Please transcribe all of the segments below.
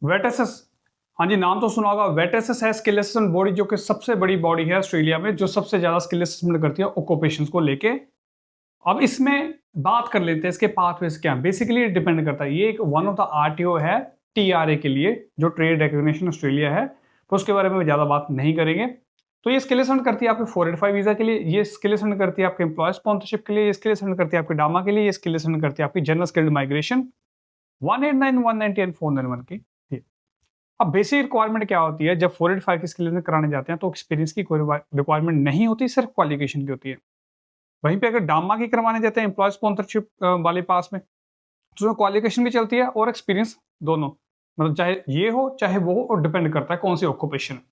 वेटेसस, हाँ जी, नाम तो सुना होगा। वेटेसस है स्किल असेसमेंट बॉडी, जो कि सबसे बड़ी बॉडी है ऑस्ट्रेलिया में, जो सबसे ज्यादा स्किल असेसमेंट करती है ऑक्यूपेशंस को लेके। अब इसमें बात कर लेते हैं इसके पाथवेज क्या हैं। बेसिकली डिपेंड करता है, ये एक वन ऑफ द आरटीओ है टीआरए के लिए, जो ट्रेड रिकॉग्निशन ऑस्ट्रेलिया है, तो उसके बारे में ज्यादा बात नहीं करेंगे। तो ये स्किल असेसमेंट करती है आपके 485 वीजा के लिए, ये स्किल असेसमेंट करती है आपके एम्प्लॉय स्पॉन्सरशिप के लिए, ये स्किल असेसमेंट करती है आपके डामा के लिए, ये स्किल असेसमेंट करती है आपकी जनरल स्किल्ड माइग्रेशन 189, 190 एंड 491 की। अब बेसिक रिक्वायरमेंट क्या होती है, जब 485 की स्किल कराने जाते हैं तो एक्सपीरियंस की कोई रिक्वायरमेंट नहीं होती, सिर्फ क्वालिफिकेशन की होती है। वहीं पे अगर डामा की करवाने जाते हैं एम्प्लॉय स्पॉन्सरशिप वाले पास में, तो उसमें क्वालिफिकेशन भी चलती है और एक्सपीरियंस दोनों, मतलब चाहे ये हो चाहे वो हो, और डिपेंड करता है कौन सी ऑक्यूपेशन है।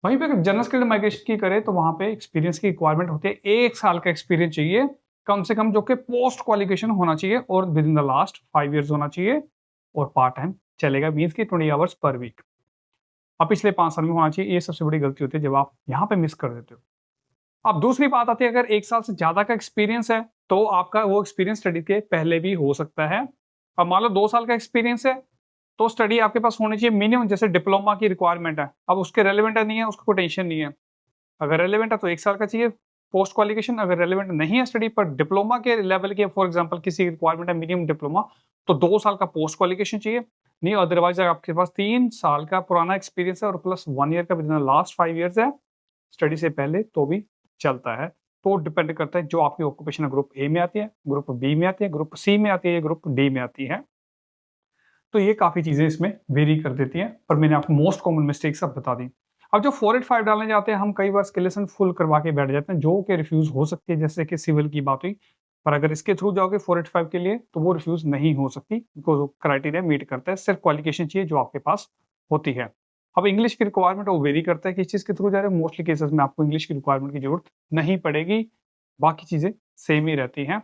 वहीं पे अगर जनरल स्किल्ड माइग्रेशन की करे तो वहां पे एक्सपीरियंस की रिक्वायरमेंट होती है, 1 साल का एक्सपीरियंस चाहिए कम से कम, जो कि पोस्ट क्वालिफिकेशन होना चाहिए और with in the last 5 years होना चाहिए, और पार्ट टाइम चलेगा, मीन्स की 20 आवर्स पर वीक। अब पिछले 5 साल में होना चाहिए। ये सबसे बड़ी गलती होती है जब आप यहाँ पे मिस कर देते हो। अब दूसरी बात आती है, अगर 1 साल से ज्यादा का एक्सपीरियंस है तो आपका वो एक्सपीरियंस स्टडी के पहले भी हो सकता है। अब मान लो 2 साल का एक्सपीरियंस है तो स्टडी आपके पास होनी चाहिए मिनिमम, जैसे डिप्लोमा की रिक्वायरमेंट है। अब उसके रेलिवेंट नहीं है, उसको कोई टेंशन नहीं है। अगर रेलिवेंट है तो 1 साल का चाहिए पोस्ट क्वालिफिकेशन, अगर रेलिवेंट नहीं है स्टडी पर डिप्लोमा के लेवल के, फॉर एग्जांपल किसी रिक्वायरमेंट है मिनिमम डिप्लोमा, तो 2 साल का पोस्ट क्वालिफिकेशन चाहिए। नहीं, अदरवाइज अगर आपके पास 3 साल का पुराना एक्सपीरियंस है और प्लस 1 ईयर का विद इन लास्ट 5 ईयर्स है स्टडी से पहले, तो भी चलता है। तो डिपेंड करता है जो आपकी ऑक्यूपेशन ग्रुप ए में आती है, ग्रुप बी में आती है, ग्रुप सी में आती है, ग्रुप डी में आती है। तो ये काफी चीजें इसमें वेरी कर देती हैं, पर मैंने आपको मोस्ट कॉमन मिस्टेक्स अब बता दी। अब जो 485 डालने जाते हैं हम, कई बार स्किलेशन फुल करवा के बैठ जाते हैं, जो कि रिफ्यूज हो सकती है, जैसे कि सिविल की बात हुई। पर अगर इसके थ्रू जाओगे 485 के लिए तो वो रिफ्यूज नहीं हो सकती, बिकॉज वो क्राइटेरिया मीट करता है। सिर्फ क्वालिफिकेशन चाहिए जो आपके पास होती है। अब इंग्लिश की रिक्वायरमेंट वो वेरी करता है, किस चीज के थ्रू जा रहे हैं। मोस्टली केसेस में आपको इंग्लिश की रिक्वायरमेंट की जरूरत नहीं पड़ेगी, बाकी चीजें सेम ही रहती हैं।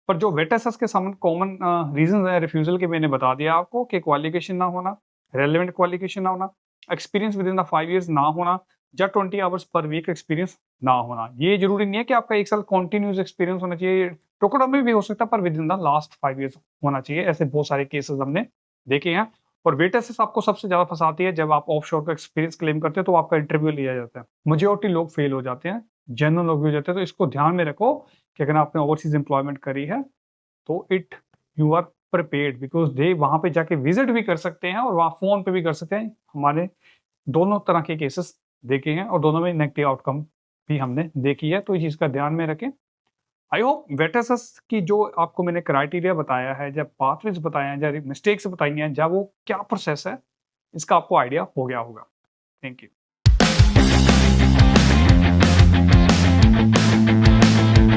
पर जो वेटेसस के सामने कॉमन रीजन है रिफ्यूजल के, मैंने बता दिया आपको, कि क्वालिफिकेशन ना होना, रेलेवेंट क्वालिफिकेशन ना होना, experience with in the 5 years ना होना, या 20 आवर्स पर वीक एक्सपीरियंस ना होना। ये जरूरी नहीं है कि आपका 1 साल कॉन्टिन्यूस एक्सपीरियंस होना चाहिए, टोकोडा में भी हो सकता है, पर with in the last 5 years होना चाहिए। ऐसे बहुत सारे केसेस हमने देखे हैं। और वेटेसस आपको सबसे ज्यादा फंसाती है, जब आप ऑफशोर का एक्सपीरियंस क्लेम करते हैं तो आपका इंटरव्यू लिया जाता है, मेजोरिटी लोग फेल हो जाते हैं, जनरल लोग भी हो जाते हैं। तो इसको ध्यान में रखो कि अगर आपने ओवरसीज एम्प्लॉयमेंट करी है तो it you are prepared, because they वहां पे जाके विजिट भी कर सकते हैं और वहां फोन पे भी कर सकते हैं। हमारे दोनों तरह के केसेस देखे हैं और दोनों में नेगेटिव आउटकम भी हमने देखी है, तो इस चीज का ध्यान में रखें। आई होप वेटेसस की जो आपको मैंने क्राइटेरिया बताया है, जब पाथवेज बताया है, जब मिस्टेक्स बताई हैं, जब वो क्या प्रोसेस है, इसका आपको आइडिया हो गया होगा। Thank you.